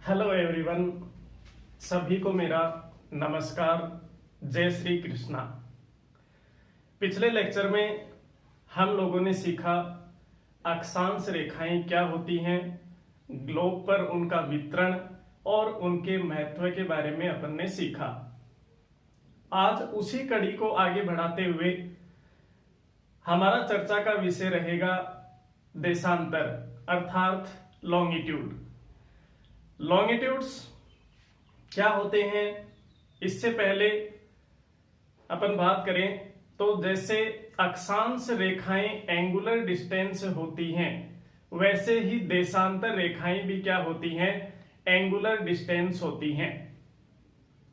Hello everyone, सभी को मेरा नमस्कार। जय श्री कृष्णा। पिछले लेक्चर में हम लोगों ने सीखा अक्षांश रेखाएं क्या होती हैं, ग्लोब पर उनका वितरण और उनके महत्व के बारे में अपन ने सीखा। आज उसी कड़ी को आगे बढ़ाते हुए हमारा चर्चा का विषय रहेगा देशांतर अर्थात लॉन्गिट्यूड। लॉन्गिट्यूड्स क्या होते हैं, इससे पहले अपन बात करें तो जैसे अक्षांश रेखाएं एंगुलर डिस्टेंस होती हैं, वैसे ही देशांतर रेखाएं भी क्या होती हैं, एंगुलर डिस्टेंस होती हैं।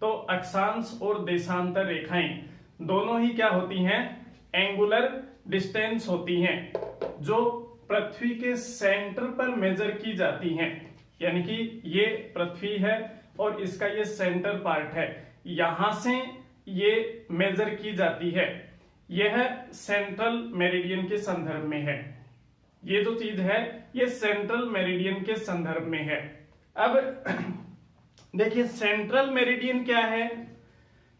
तो अक्षांश और देशांतर रेखाएं दोनों ही क्या होती हैं, एंगुलर डिस्टेंस होती हैं, जो पृथ्वी के सेंटर पर मेजर की जाती हैं। यानी कि ये पृथ्वी है और इसका ये सेंटर पार्ट है, यहां से ये मेजर की जाती है। यह सेंट्रल मेरिडियन के संदर्भ में है। ये जो चीज है ये सेंट्रल मेरिडियन के संदर्भ में है। अब देखिए सेंट्रल मेरिडियन क्या है।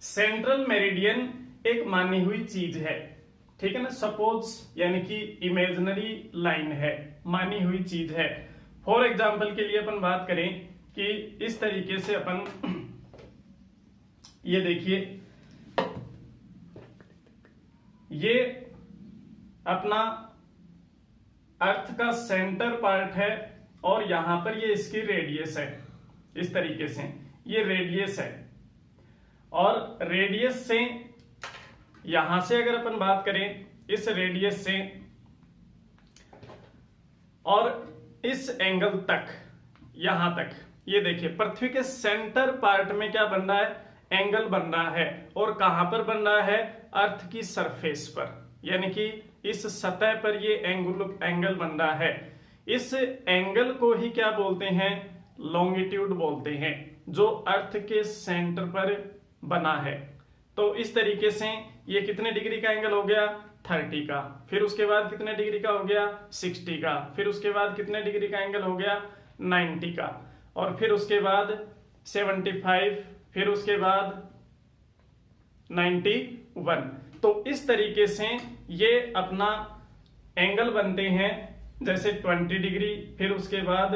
सेंट्रल मेरिडियन एक मानी हुई चीज है, ठीक है ना। सपोज यानी कि इमेजिनरी लाइन है, मानी हुई चीज है। फॉर एग्जाम्पल के लिए अपन बात करें कि इस तरीके से अपन ये देखिए, ये अपना अर्थ का सेंटर पार्ट है और यहां पर ये इसकी रेडियस है। इस तरीके से ये रेडियस है और रेडियस से यहां से अगर अपन बात करें इस रेडियस से और इस एंगल तक, यहां तक, ये देखिए पृथ्वी के सेंटर पार्ट में क्या बन रहा है, एंगल बन रहा है। और कहां पर बन रहा है, अर्थ की सरफेस पर, यानी कि इस सतह पर ये एंगल बन रहा है। इस एंगल को ही क्या बोलते हैं, लॉन्गिट्यूड बोलते हैं, जो अर्थ के सेंटर पर बना है। तो इस तरीके से ये कितने डिग्री का एंगल हो गया, 30 का। फिर उसके बाद कितने डिग्री का हो गया, 60 का। फिर उसके बाद कितने डिग्री का एंगल हो गया, 90 का। और फिर उसके बाद 75, फिर उसके बाद 91। तो इस तरीके से ये अपना एंगल बनते हैं, जैसे 20 डिग्री, फिर उसके बाद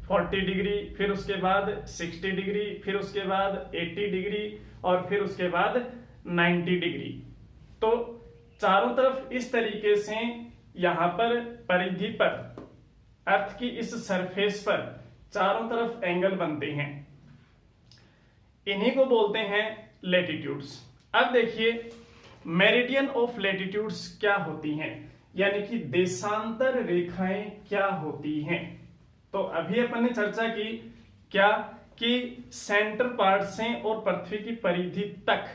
40 डिग्री, फिर उसके बाद 60 डिग्री, फिर उसके बाद 80 डिग्री और फिर उसके बाद 90 डिग्री। तो चारों तरफ इस तरीके से यहां पर परिधि पर, अर्थ की इस सरफेस पर चारों तरफ एंगल बनते हैं। इन्हीं को बोलते हैं लेटिट्यूड्स। अब देखिए मेरिडियन ऑफ लेटिट्यूड्स क्या होती हैं, यानी कि देशांतर रेखाएं क्या होती हैं। तो अभी अपन ने चर्चा की क्या, कि सेंटर पार्ट से और पृथ्वी की परिधि तक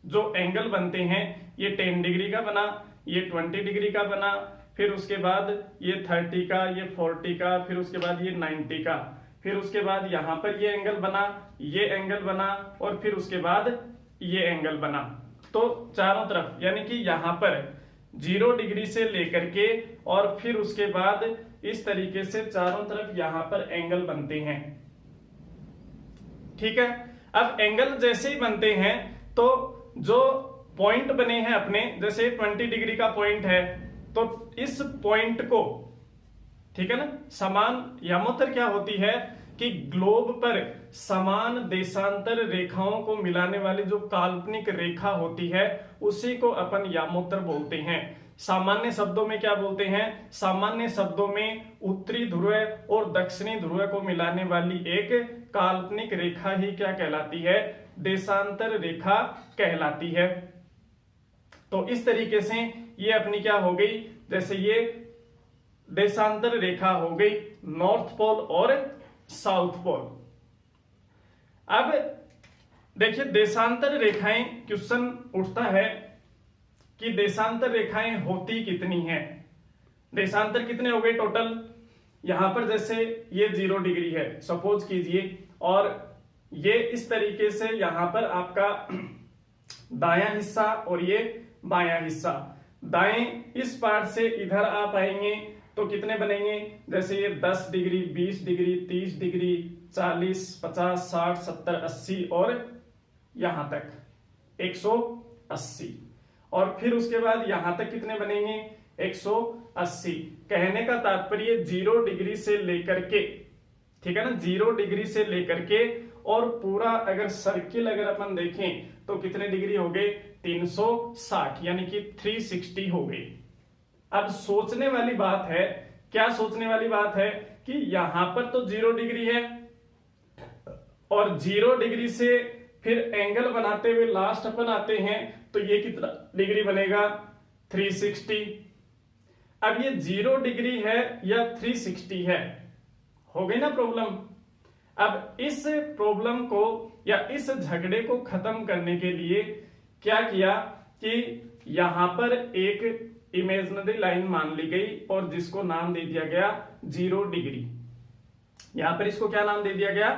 जो एंगल बनते हैं, ये 10 डिग्री का बना, ये 20 डिग्री का बना, फिर उसके बाद ये 30 का, ये 40 का, फिर उसके बाद ये 90 का, फिर उसके बाद यहां पर ये एंगल बना, ये एंगल बना और फिर उसके बाद ये एंगल बना। तो चारों तरफ, यानी कि यहां पर 0 डिग्री से लेकर के और फिर उसके बाद इस तरीके से चारों तरफ यहां पर एंगल बनते हैं, ठीक है। अब एंगल जैसे ही बनते हैं तो जो पॉइंट बने हैं अपने, जैसे 20 डिग्री का पॉइंट है, तो इस पॉइंट को, ठीक है ना, समान यामोत्तर क्या होती है कि ग्लोब पर समान देशांतर रेखाओं को मिलाने वाली जो काल्पनिक रेखा होती है, उसी को अपन यामोत्तर बोलते हैं। सामान्य शब्दों में क्या बोलते हैं, सामान्य शब्दों में उत्तरी ध्रुव और दक्षिणी ध्रुव को मिलाने वाली एक काल्पनिक रेखा ही क्या कहलाती है, देशांतर रेखा कहलाती है। तो इस तरीके से ये अपनी क्या हो गई, जैसे ये देशांतर रेखा हो गई नॉर्थ पोल और साउथ पोल। अब देखिए देशांतर रेखाएं, क्वेश्चन उठता है कि देशांतर रेखाएं होती कितनी हैं। देशांतर कितने हो गए टोटल, यहां पर जैसे ये 0 डिग्री है सपोज कीजिए, और ये इस तरीके से यहां पर आपका दायां हिस्सा और ये बायां हिस्सा, दाएं इस पार्ट से इधर आ पाएंगे तो तो कितने बनेंगे, जैसे ये 10 डिग्री, 20 डिग्री, 30 डिग्री, 40, 50, 60, 70, 80 और यहां तक 180। और फिर उसके बाद यहां तक कितने बनेंगे, 180। कहने का तात्पर्य 0 डिग्री से लेकर के, ठीक है ना, 0 डिग्री से लेकर के और पूरा अगर सर्किल अगर अपन देखें तो कितने डिग्री हो गए, 360, यानी कि 360 हो गई। अब सोचने वाली बात है, क्या सोचने वाली बात है कि यहां पर तो 0 डिग्री है और 0 डिग्री से फिर एंगल बनाते हुए लास्ट अपन आते हैं तो ये कितना डिग्री बनेगा, 360। अब ये 0 डिग्री है या 360 है, हो गई ना प्रॉब्लम। अब इस प्रॉब्लम को या इस झगड़े को खत्म करने के लिए क्या किया कि यहां पर एक इमेजिनरी लाइन मान ली गई और जिसको नाम दे दिया गया 0 डिग्री। यहां पर इसको क्या नाम दे दिया गया,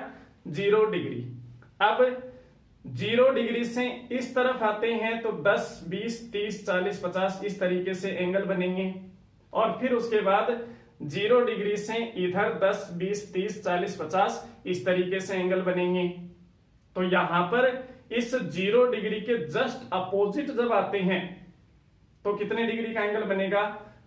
0 डिग्री। अब 0 डिग्री से इस तरफ आते हैं तो 10, 20, 30, 40, 50 इस तरीके से एंगल बनेंगे और फिर उसके बाद 0 डिग्री से इधर 10, 20, 30, 40, 50 इस तरीके से एंगल बनेंगे। तो यहां पर इस 0 डिग्री के जस्ट अपोजिट जब आते हैं तो कितने डिग्री का एंगल बनेगा,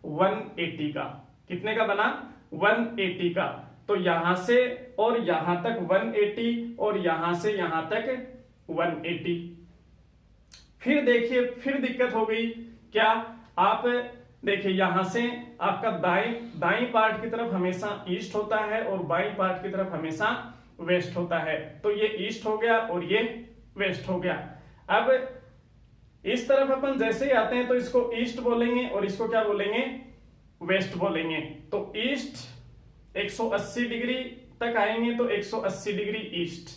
180 का। कितने का बना, 180 का। तो यहां से और यहां तक 180 और यहां से यहां तक 180। फिर देखिए, फिर दिक्कत हो गई क्या, आप देखिए यहां से आपका दाएं पार्ट की तरफ हमेशा ईस्ट होता है और बाएं पार्ट की तरफ हमेशा वेस्ट होता है। तो ये ईस्ट हो गया और ये वेस्ट हो गया। अब इस तरफ अपन जैसे ही आते हैं तो इसको ईस्ट बोलेंगे और इसको क्या बोलेंगे, वेस्ट बोलेंगे। तो ईस्ट 180 डिग्री तक आएंगे तो 180 डिग्री ईस्ट,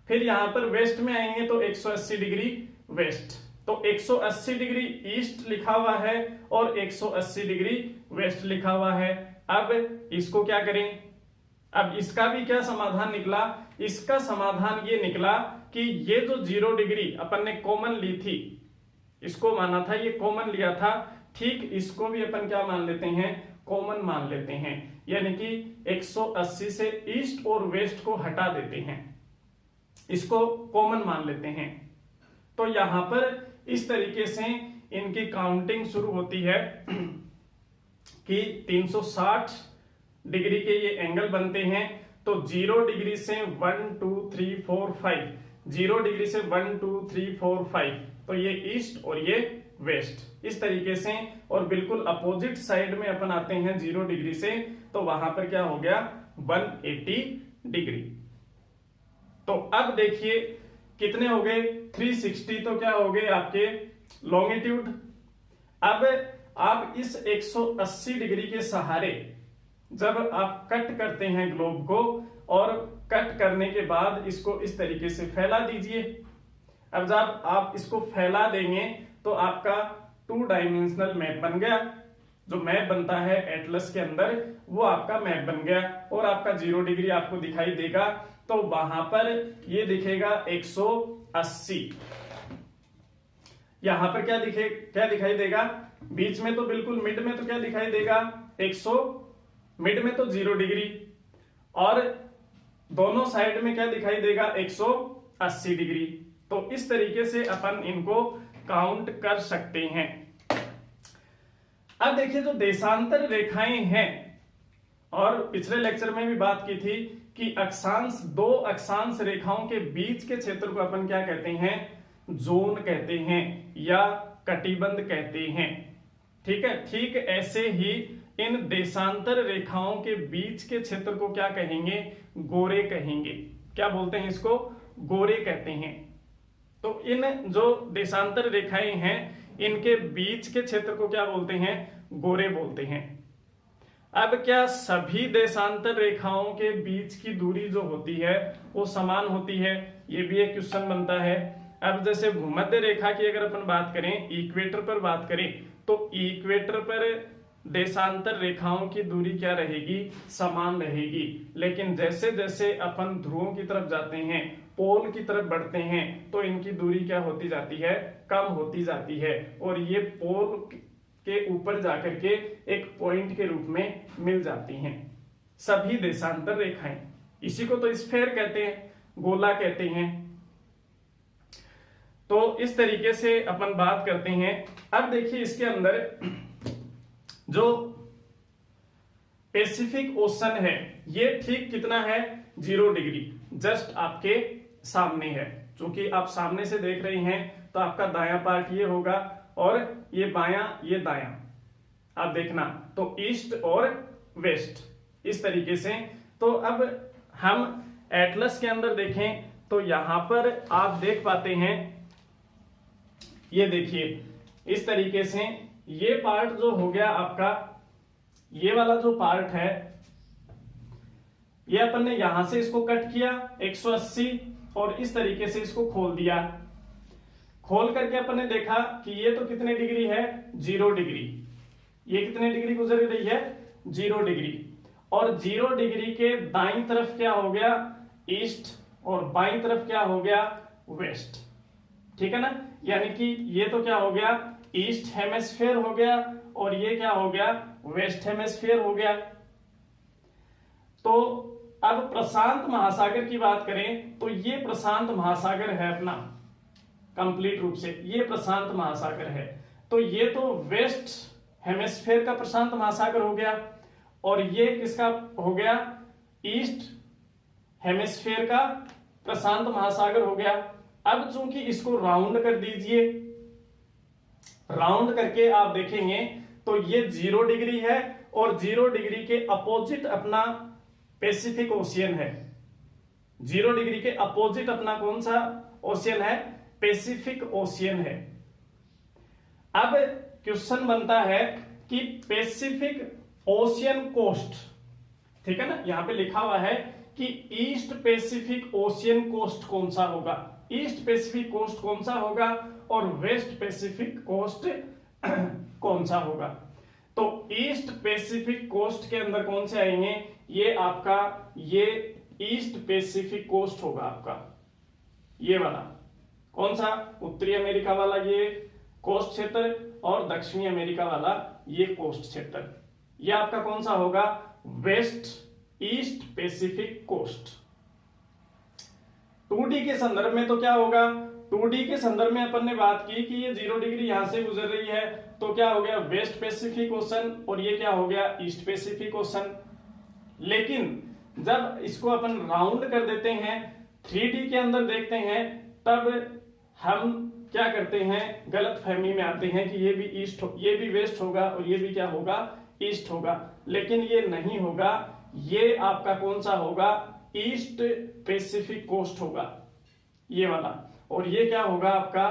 फिर यहां पर वेस्ट में आएंगे तो 180 डिग्री वेस्ट। तो 180 डिग्री ईस्ट लिखा हुआ है और 180 डिग्री वेस्ट लिखा हुआ है। अब इसको क्या करें, अब इसका भी क्या समाधान निकला, इसका समाधान ये निकला कि ये जो 0 डिग्री अपन ने कॉमन ली थी, इसको माना था, ये कॉमन लिया था, ठीक इसको भी अपन क्या मान लेते हैं, कॉमन मान लेते हैं। यानी कि 180 से ईस्ट और वेस्ट को हटा देते हैं, इसको कॉमन मान लेते हैं। तो यहां पर इस तरीके से इनकी काउंटिंग शुरू होती है कि 360 डिग्री के ये एंगल बनते हैं। तो 0 डिग्री से 1 2 3 4 5, 0 डिग्री से 1 2 3 4 5, तो ये ईस्ट और ये वेस्ट इस तरीके से। और बिल्कुल अपोजिट साइड में अपन आते हैं 0 डिग्री से, तो वहां पर क्या हो गया, 180 डिग्री। तो अब देखिए कितने हो गए, 360 तो क्या हो गए आपके लॉन्गिट्यूड। अब आप इस 180 डिग्री के सहारे जब आप कट करते हैं ग्लोब को, और कट करने के बाद इसको इस तरीके से फैला दीजिए। अब जब आप इसको फैला देंगे तो आपका 2 डायमेंशनल मैप बन गया। जो मैप बनता है एटलस के अंदर वो आपका मैप बन गया और आपका 0 डिग्री आपको दिखाई देगा। तो वहां पर ये दिखेगा 180, यहां पर क्या दिखाई देगा, बीच में तो बिल्कुल मिड में तो क्या दिखाई देगा, 100, मिड में तो 0 डिग्री, और दोनों साइड में क्या दिखाई देगा, 180 डिग्री। तो इस तरीके से अपन इनको काउंट कर सकते हैं। अब देखिए जो देशांतर रेखाएं हैं, और पिछले लेक्चर में भी बात की थी कि अक्षांश, 2 अक्षांश रेखाओं के बीच के क्षेत्र को अपन क्या कहते हैं, जोन कहते हैं या कटिबंध कहते हैं। ठीक है, ठीक ऐसे ही इन देशांतर रेखाओं के बीच के क्षेत्र को क्या कहेंगे, गोरे कहेंगे। क्या बोलते हैं इसको, गोरे कहते हैं। तो इन जो देशांतर रेखाएं हैं इनके बीच के क्षेत्र को क्या बोलते हैं, गोरे बोलते हैं। अब क्या सभी देशांतर रेखाओं के बीच की दूरी जो होती है वो समान होती है, ये भी एक क्वेश्चन बनता है। अब जैसे भूमध्य रेखा की अगर अपन बात करें, इक्वेटर पर बात करें, तो इक्वेटर पर देशांतर रेखाओं की दूरी क्या रहेगी, समान रहेगी। लेकिन जैसे जैसे अपन ध्रुवों की तरफ जाते हैं, पोल की तरफ बढ़ते हैं, तो इनकी दूरी क्या होती जाती है, कम होती जाती है। और ये पोल के ऊपर जाकर के एक पॉइंट के रूप में मिल जाती हैं सभी देशांतर रेखाएं। इसी को तो स्फेयर कहते हैं, गोला कहते हैं। तो इस तरीके से अपन बात करते हैं। अब देखिए इसके अंदर जो पैसिफिक ओशन है ये ठीक कितना है, 0 डिग्री, जस्ट आपके सामने है। क्योंकि आप सामने से देख रहे हैं तो आपका दायां पार्ट ये होगा और ये बायां ये दायां, आप देखना तो ईस्ट और वेस्ट इस तरीके से। तो अब हम एटलस के अंदर देखें तो यहां पर आप देख पाते हैं, ये देखिए इस तरीके से ये पार्ट जो हो गया आपका, ये वाला जो पार्ट है ये अपन ने यहां से इसको कट किया 180 और इस तरीके से इसको खोल दिया। खोल करके अपन ने देखा कि ये तो कितने डिग्री है, 0 डिग्री। ये कितने डिग्री गुजर रही है, 0 डिग्री। और 0 डिग्री के दाईं तरफ क्या हो गया, ईस्ट, और बाईं तरफ क्या हो गया, वेस्ट। ठीक है ना, यानी कि ये तो क्या हो गया, ईस्ट हेमिस्फीयर हो गया और ये क्या हो गया, वेस्ट हेमिस्फीयर हो गया। तो अब प्रशांत महासागर की बात करें तो ये प्रशांत महासागर है अपना, कंप्लीट रूप से ये प्रशांत महासागर है। तो ये तो वेस्ट हेमिस्फीयर का प्रशांत महासागर हो गया और ये किसका हो गया, ईस्ट हेमिस्फीयर का प्रशांत महासागर हो गया। अब चूंकि इसको राउंड कर दीजिए, राउंड करके आप देखेंगे तो ये 0 डिग्री है और 0 डिग्री के अपोजिट अपना पैसिफिक ओशियन है। 0 डिग्री के अपोजिट अपना कौन सा ओशियन है, पैसिफिक ओशियन है। अब क्वेश्चन बनता है कि पैसिफिक ओशियन कोस्ट, ठीक है ना, यहां पे लिखा हुआ है कि ईस्ट पैसिफिक ओशियन कोस्ट कौन सा होगा, ईस्ट पैसिफिक कोस्ट कौन सा होगा और वेस्ट पैसिफिक कोस्ट कौन सा होगा। तो ईस्ट पैसिफिक कोस्ट के अंदर कौन से आएंगे, ये आपका ये ईस्ट पैसिफिक कोस्ट होगा आपका, ये वाला कौन सा, उत्तरी अमेरिका वाला ये कोस्ट क्षेत्र और दक्षिणी अमेरिका वाला ये कोस्ट क्षेत्र, ये आपका कौन सा होगा, west east Pacific coast. 2D के संदर्भ में तो क्या होगा, 2D के संदर्भ में अपन ने बात की कि ये 0 डिग्री यहां से गुजर रही है तो क्या हो गया, वेस्ट पैसिफिक ओशन और ये क्या हो गया, ईस्ट पैसिफिक ओशन। लेकिन जब इसको अपन राउंड कर देते हैं 3D के अंदर देखते हैं तब हम क्या करते हैं, गलत फहमी में आते हैं कि ये भी ईस्ट ये भी वेस्ट होगा और ये भी क्या होगा, ईस्ट होगा। लेकिन ये नहीं होगा, ये आपका कौन सा होगा, ईस्ट पैसिफिक कोस्ट होगा ये वाला, और ये क्या होगा आपका,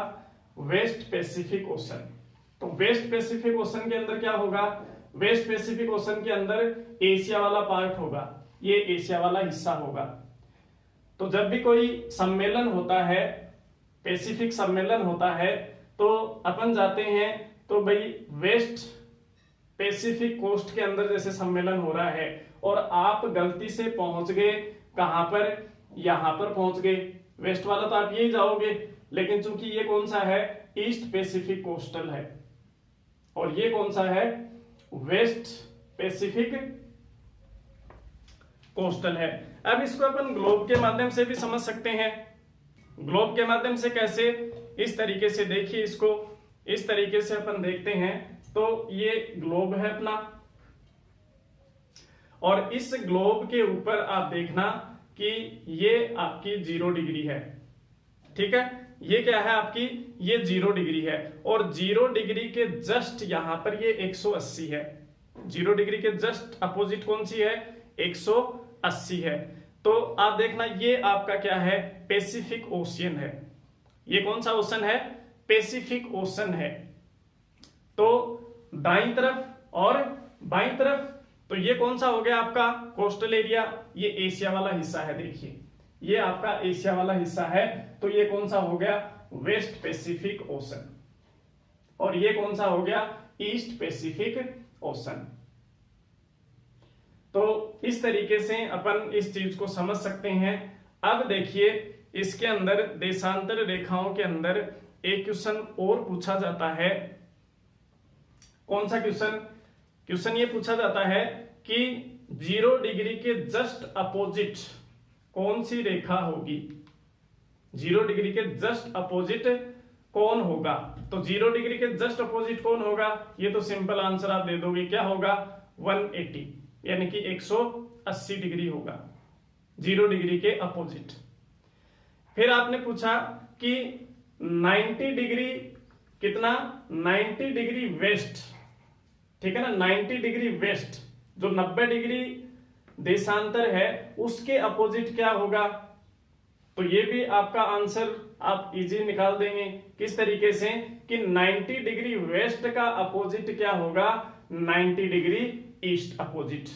वेस्ट पैसिफिक ओशन। तो वेस्ट पैसिफिक ओशन के अंदर क्या होगा, वेस्ट पैसिफिक ओशन के अंदर एशिया वाला पार्ट होगा, ये एशिया वाला हिस्सा होगा। तो जब भी कोई सम्मेलन होता है, पैसिफिक सम्मेलन होता है, तो अपन जाते हैं तो भाई वेस्ट पैसिफिक कोस्ट के अंदर जैसे सम्मेलन हो रहा है और आप गलती से पहुंच गए कहां पर, यहां पर पहुंच गए, वेस्ट वाला तो आप यही जाओगे, लेकिन चूंकि ये कौन सा है, ईस्ट पैसिफिक कोस्टल है और ये कौन सा है, वेस्ट पैसिफिक कोस्टल है। अब इसको अपन ग्लोब के माध्यम से भी समझ सकते हैं। ग्लोब के माध्यम से कैसे, इस तरीके से देखिए इसको, इस तरीके से अपन देखते हैं तो ये ग्लोब है अपना और इस ग्लोब के ऊपर आप देखना कि ये आपकी 0 डिग्री है, ठीक है, ये क्या है आपकी, ये 0 डिग्री है और 0 डिग्री के जस्ट यहां पर ये 180 है, 0 डिग्री के जस्ट अपोजिट कौन सी है, 180 है। तो आप देखना ये आपका क्या है, पैसिफिक ओशियन है, ये कौन सा ओशन है, पैसिफिक ओशन है। तो दाईं तरफ और बाईं तरफ, तो ये कौन सा हो गया आपका कोस्टल एरिया, ये एशिया वाला हिस्सा है, देखिए ये आपका एशिया वाला हिस्सा है, तो ये कौन सा हो गया, वेस्ट पैसिफिक ओशन, और ये कौन सा हो गया, ईस्ट पैसिफिक ओशन। तो इस तरीके से अपन इस चीज को समझ सकते हैं। अब देखिए इसके अंदर देशांतर रेखाओं के अंदर एक क्वेश्चन और पूछा जाता है कौन सा क्वेश्चन? क्वेश्चन ये पूछा जाता है कि 0 डिग्री के जस्ट अपोजिट कौन सी रेखा होगी? 0 डिग्री के जस्ट अपोजिट कौन होगा? तो 0 डिग्री के जस्ट अपोजिट कौन होगा? ये तो सिंपल आंसर आप दे दोगे, क्या होगा? 180, यानी कि 180 डिग्री होगा 0 डिग्री के अपोजिट। फिर आपने पूछा कि 90 डिग्री कितना? 90 डिग्री वेस्ट, ठीक है ना, 90 डिग्री वेस्ट जो 90 डिग्री देशांतर है उसके अपोजिट क्या होगा? तो ये भी आपका आंसर आप इजी निकाल देंगे। किस तरीके से कि 90 डिग्री वेस्ट का अपोजिट क्या होगा? 90 डिग्री ईस्ट अपोजिट।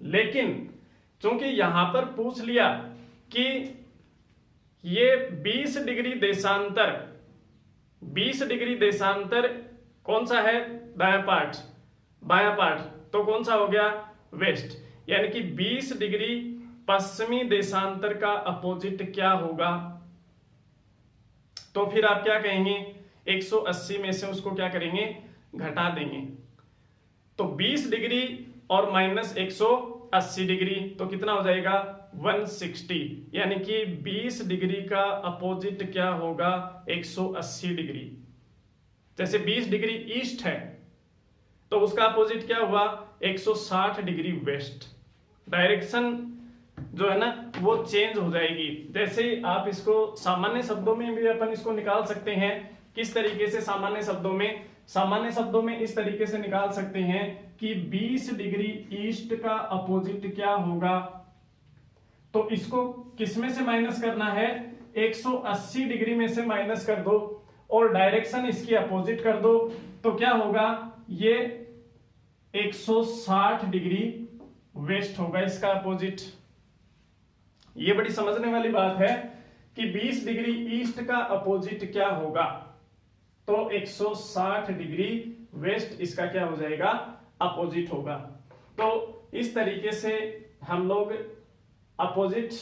लेकिन चूंकि यहां पर पूछ लिया कि ये 20 डिग्री देशांतर, 20 डिग्री देशांतर कौन सा है? दायां पार्ट, बायां पार्ट, तो कौन सा हो गया? वेस्ट। यानी कि 20 डिग्री पश्चिमी देशांतर का अपोजिट क्या होगा? तो फिर आप क्या कहेंगे? 180 में से उसको क्या करेंगे? घटा देंगे। तो 20 डिग्री और माइनस 180 डिग्री तो कितना हो जाएगा? 160। यानी कि 20 डिग्री का अपोजिट क्या होगा? 180 डिग्री। जैसे 20 डिग्री ईस्ट है तो उसका अपोजिट क्या हुआ? 160 डिग्री वेस्ट। डायरेक्शन जो है ना वो चेंज हो जाएगी। जैसे आप इसको सामान्य शब्दों में भी अपन इसको निकाल सकते हैं। किस तरीके से? सामान्य शब्दों में इस तरीके से निकाल सकते हैं कि 20 डिग्री ईस्ट का अपोजिट क्या होगा? तो इसको किसमें से माइनस करना है? 180 डिग्री में से माइनस कर दो और डायरेक्शन इसकी अपोजिट कर दो तो क्या होगा? ये 160 डिग्री वेस्ट होगा इसका अपोजिट। ये बड़ी समझने वाली बात है कि 20 डिग्री ईस्ट का अपोजिट क्या होगा? तो 160 डिग्री वेस्ट इसका क्या हो जाएगा? अपोजिट होगा। तो इस तरीके से हम लोग अपोजिट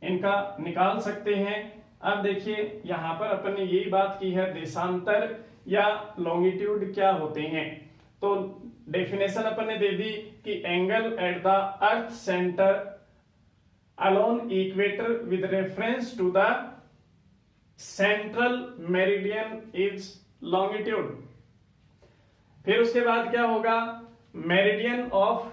इनका निकाल सकते हैं। अब देखिए यहां पर अपन ने यही बात की है, देशांतर या लॉन्गिट्यूड क्या होते हैं। तो डेफिनेशन अपन ने दे दी कि angle at the earth centre along equator with reference to the central meridian is longitude। फिर उसके बाद क्या होगा? Meridian of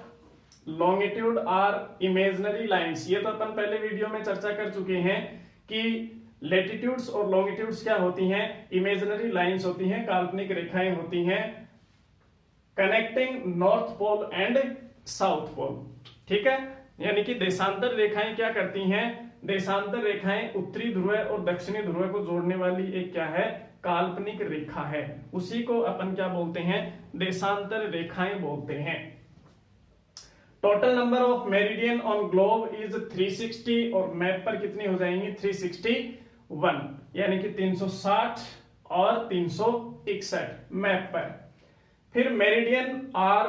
longitude are imaginary lines. ये तो अपन पहले वीडियो में चर्चा कर चुके हैं कि लेटिट्यूड्स और लॉन्गिट्यूड्स क्या होती हैं? इमेजिनरी लाइंस होती हैं, काल्पनिक रेखाएं होती हैं connecting north pole and south pole. ठीक है, यानी कि देशांतर रेखाएं क्या करती हैं? देशांतर रेखाएं उत्तरी ध्रुव और दक्षिणी ध्रुव को जोड़ने वाली एक क्या है? काल्पनिक रेखा है। उसी को अपन क्या बोलते हैं? देशांतर रेखाएं बोलते हैं। Total number of meridian on globe is 360 और मैप पर कितनी हो जाएंगी? 361, यानी कि 360 और 361 मैप पर। फिर meridian are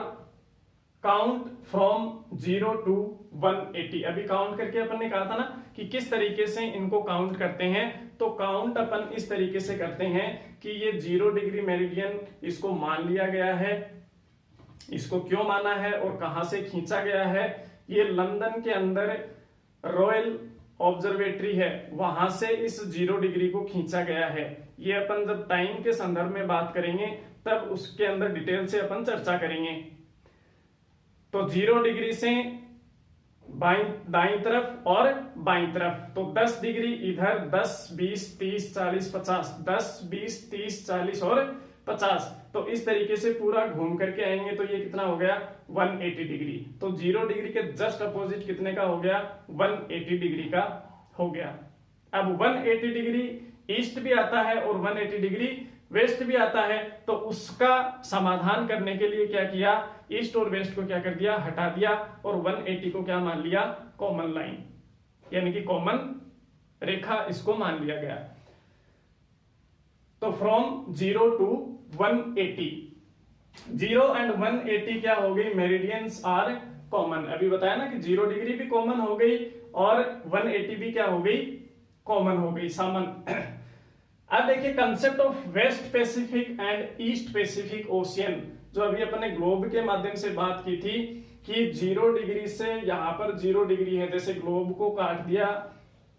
count from 0 to 180। अभी काउंट करके अपन ने कहा था ना कि किस तरीके से इनको काउंट करते हैं। तो काउंट अपन इस तरीके से करते हैं कि ये 0 डिग्री मेरिडियन इसको मान लिया गया है। इसको क्यों माना है और कहां से खींचा गया है? ये लंदन के अंदर रॉयल ऑब्जर्वेटरी है, वहां से इस 0 डिग्री को खींचा गया है। ये अपन जब टाइम के संदर्भ में बात करेंगे तब उसके अंदर डिटेल से अपन चर्चा करेंगे। तो 0 डिग्री से दाईं तरफ और बाईं तरफ, तो 10 डिग्री इधर, 10, 20, 30, 40, 50, 10, 20, 30, 40 और 50। तो इस तरीके से पूरा घूम करके आएंगे तो ये कितना हो गया? 180 डिग्री। तो 0 डिग्री के जस्ट अपोजिट कितने का हो गया? 180 डिग्री का हो गया। अब 180 डिग्री ईस्ट भी आता है और 180 डिग्री वेस्ट भी आता है। तो उसका समाधान करने के लिए क्या किया? ईस्ट और वेस्ट को क्या कर दिया? हटा दिया और 180 को क्या मान लिया? कॉमन लाइन, यानी कि कॉमन रेखा इसको मान लिया गया। तो फ्रॉम 0 to 180, 0 and 180 क्या हो गई? Meridians are common. अभी बताया ना कि 0 डिग्री भी कॉमन हो गई और 180 भी क्या हो गई? कॉमन हो गई, सामान्य। अब देखिए concept of west pacific and east pacific ocean, जो अभी अपने ग्लोब के माध्यम से बात की थी कि 0 डिग्री से यहाँ पर 0 डिग्री है, जैसे ग्लोब को काट दिया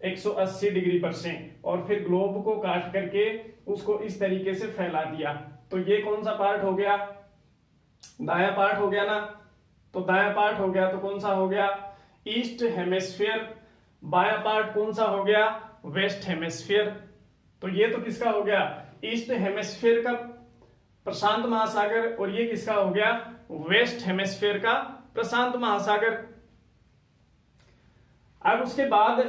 180 डिग्री पर से और फिर ग्लोब को काट करके उसको इस तरीके से फैला दिया, तो ये कौन सा पार्ट हो गया, दायां पार्ट हो गया ना। तो दायां पार्ट हो गया तो कौन सा हो गया, ईस्ट हेमिस्फीयर। बायां पार्ट कौन सा हो गया, वेस्ट हेमिस्फीयर। तो ये तो किसका हो गया, ईस्ट हेमिस्फीयर का प्रशांत महासागर, और ये किसका हो गया, वेस्ट हेमिस्फीयर का प्रशांत महासागर। अब उसके बाद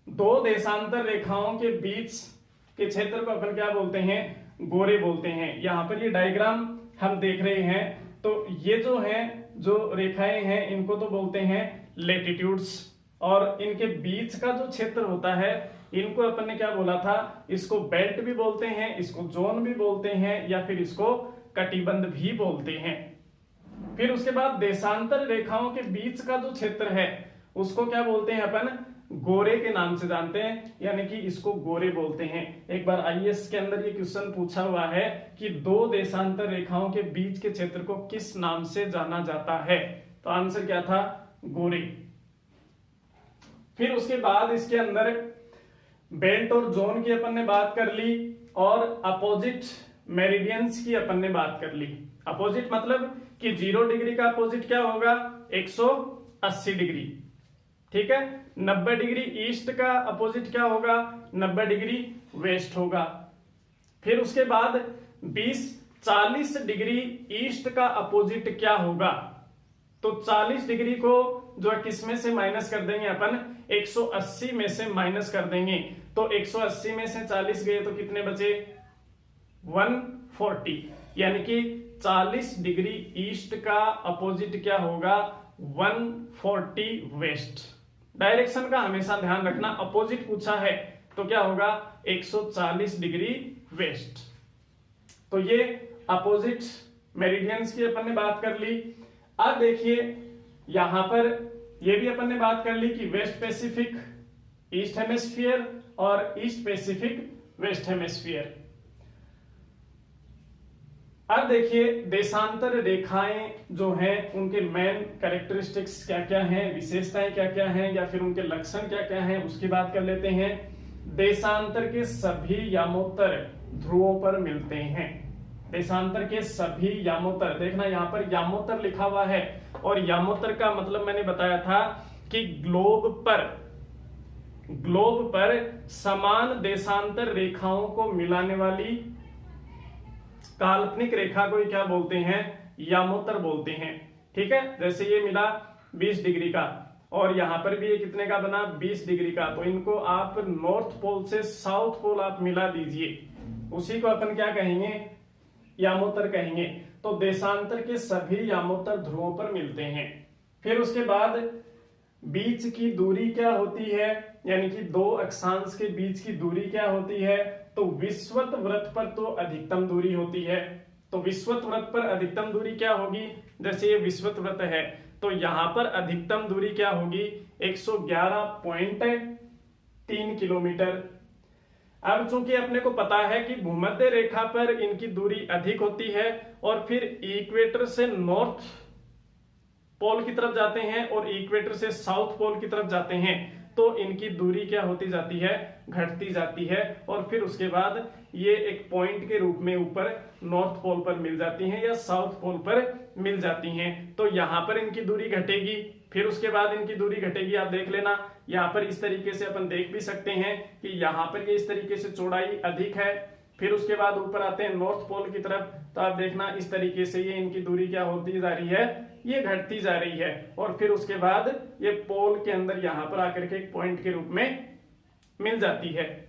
दो देशांतर रेखाओं के बीच के क्षेत्र को अपन क्या बोलते हैं, गोरे बोलते हैं। यहां पर ये डायग्राम हम देख रहे हैं, तो ये जो है जो रेखाएं हैं इनको तो बोलते हैं लेटिट्यूड्स, और इनके बीच का जो क्षेत्र होता है इनको अपन ने क्या बोला था, इसको बेल्ट भी बोलते हैं, इसको जोन भी बोलते हैं, या फिर इसको कटिबंध भी बोलते हैं। फिर उसके बाद देशांतर रेखाओं के बीच का जो क्षेत्र है उसको क्या बोलते हैं अपन, गोरे के नाम से जानते हैं, यानी कि इसको गोरे बोलते हैं। एक बार आईएएस के अंदर ये क्वेश्चन पूछा हुआ है कि दो देशांतर रेखाओं के बीच के क्षेत्र को किस नाम से जाना जाता है, तो आंसर क्या था, गोरे। फिर उसके बाद इसके अंदर बेल्ट और जोन की अपन ने बात कर ली, और अपोजिट मेरिडियंस की अपन ने बात कर ली। अपोजिट मतलब कि 0 डिग्री का अपोजिट क्या होगा, 180 डिग्री, ठीक है। 90 डिग्री ईस्ट का अपोजिट क्या होगा, 90 डिग्री वेस्ट होगा। फिर उसके बाद 40 डिग्री ईस्ट का अपोजिट क्या होगा, तो 40 डिग्री को जो है किस में से माइनस कर देंगे अपन, 180 में से माइनस कर देंगे, तो 180 में से 40 गए तो कितने बचे, 140, यानी कि 40 डिग्री ईस्ट का अपोजिट क्या होगा, 140 वेस्ट। डायरेक्शन का हमेशा ध्यान रखना, अपोजिट पूछा है तो क्या होगा, 140 डिग्री वेस्ट। तो ये अपोजिट मेरिडियंस की अपन ने बात कर ली। अब देखिए यहां पर ये भी अपन ने बात कर ली कि वेस्ट पैसिफिक ईस्ट हेमिस्फीयर और ईस्ट पैसिफिक वेस्ट हेमिस्फीयर। अब देखिए देशांतर रेखाएं जो हैं उनके मेन कैरेक्टरिस्टिक्स क्या क्या हैं, विशेषताएं क्या क्या हैं, या फिर उनके लक्षण क्या क्या हैं, उसकी बात कर लेते हैं। देशांतर के सभी यामोत्तर ध्रुवों पर मिलते हैं। देशांतर के सभी यामोत्तर, देखना यहाँ पर यामोत्तर लिखा हुआ है, और यामोत्तर का मतलब मैंने बताया था कि ग्लोब पर समान देशांतर रेखाओं को मिलाने वाली काल्पनिक रेखा को क्या बोलते हैं, यामोत्तर बोलते हैं, ठीक है। जैसे ये मिला 20 डिग्री का, और यहां पर भी ये कितने का बना, 20 डिग्री का, तो इनको आप नॉर्थ पोल से साउथ पोल आप मिला दीजिए, उसी को अपन क्या कहेंगे, यामोत्तर कहेंगे। तो देशांतर के सभी यामोत्तर ध्रुवों पर मिलते हैं। फिर उसके बाद बीच की दूरी क्या होती है, यानी कि दो अक्षांश के बीच की दूरी क्या होती है, तो विषुवत वृत्त पर तो अधिकतम दूरी होती है। तो विषुवत वृत्त पर अधिकतम दूरी क्या होगी, जैसे ये विषुवत वृत्त है तो यहां पर अधिकतम दूरी क्या होगी, 111.3 किलोमीटर। अब चूंकि अपने को पता है कि भूमध्य रेखा पर इनकी दूरी अधिक होती है, और फिर इक्वेटर से नॉर्थ पोल की तरफ जाते हैं और इक्वेटर से साउथ पोल की तरफ जाते हैं, तो इनकी दूरी क्या होती जाती है, घटती जाती है, और फिर उसके बाद ये एक पॉइंट के रूप में ऊपर नॉर्थ पोल पर मिल जाती हैं या साउथ पोल पर मिल जाती हैं। तो यहां पर इनकी दूरी घटेगी, फिर उसके बाद इनकी दूरी घटेगी। आप देख लेना यहाँ पर इस तरीके से अपन देख भी सकते हैं कि यहाँ पर ये इस तरीके से चौड़ाई अधिक है, फिर उसके बाद ऊपर आते हैं नॉर्थ पोल की तरफ, तो आप देखना इस तरीके से ये इनकी दूरी क्या होती जा रही है, ये घटती जा रही है, और फिर उसके बाद ये पोल के अंदर यहां पर आकर के एक पॉइंट के रूप में मिल जाती है।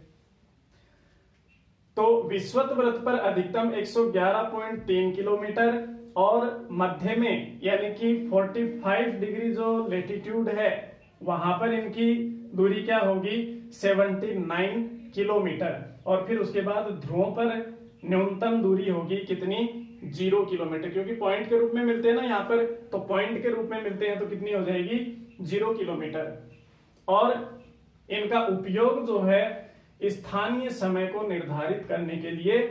तो विषुवत वृत्त पर अधिकतम 111.3 किलोमीटर, और मध्य में यानी कि 45 डिग्री जो लेटीट्यूड है वहां पर इनकी दूरी क्या होगी, 79 किलोमीटर, और फिर उसके बाद ध्रुवों पर न्यूनतम दूरी होगी कितनी, 0 किलोमीटर, क्योंकि पॉइंट के रूप में मिलते हैं ना यहाँ पर, तो पॉइंट के रूप में मिलते हैं तो कितनी हो जाएगी, 0 किलोमीटर। और इनका उपयोग जो है स्थानीय समय को निर्धारित करने के लिए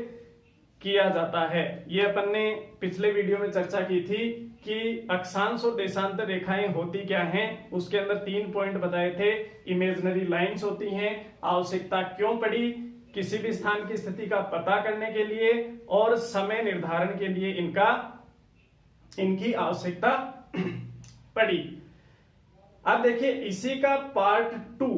किया जाता है। ये अपन ने पिछले वीडियो में चर्चा की थी कि अक्षांश और देशांतर रेखाएं होती क्या हैं, उसके अंदर 3 पॉइंट बताए थे। इमेजिनरी लाइंस होती हैं, आवश्यकता क्यों पड़ी, किसी भी स्थान की स्थिति का पता करने के लिए, और समय निर्धारण के लिए इनकी आवश्यकता पड़ी। अब देखिए इसी का पार्ट 2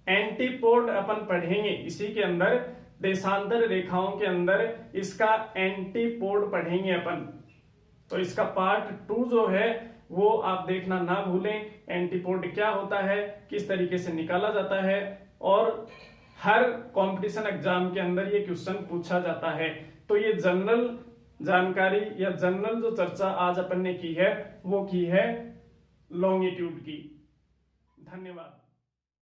एंटीपोड अपन पढ़ेंगे। इसी के अंदर देशांतर रेखाओं के अंदर इसका एंटीपोड पढ़ेंगे अपन। तो इसका पार्ट 2 जो है वो आप देखना ना भूलें। एंटीपोड क्या होता है, किस तरीके से निकाला जाता है, और हर कंपटीशन एग्जाम के अंदर ये क्वेश्चन पूछा जाता है। तो ये जनरल जानकारी या जनरल जो चर्चा आज अपन ने की है वो की है लॉन्गिट्यूड की। धन्यवाद।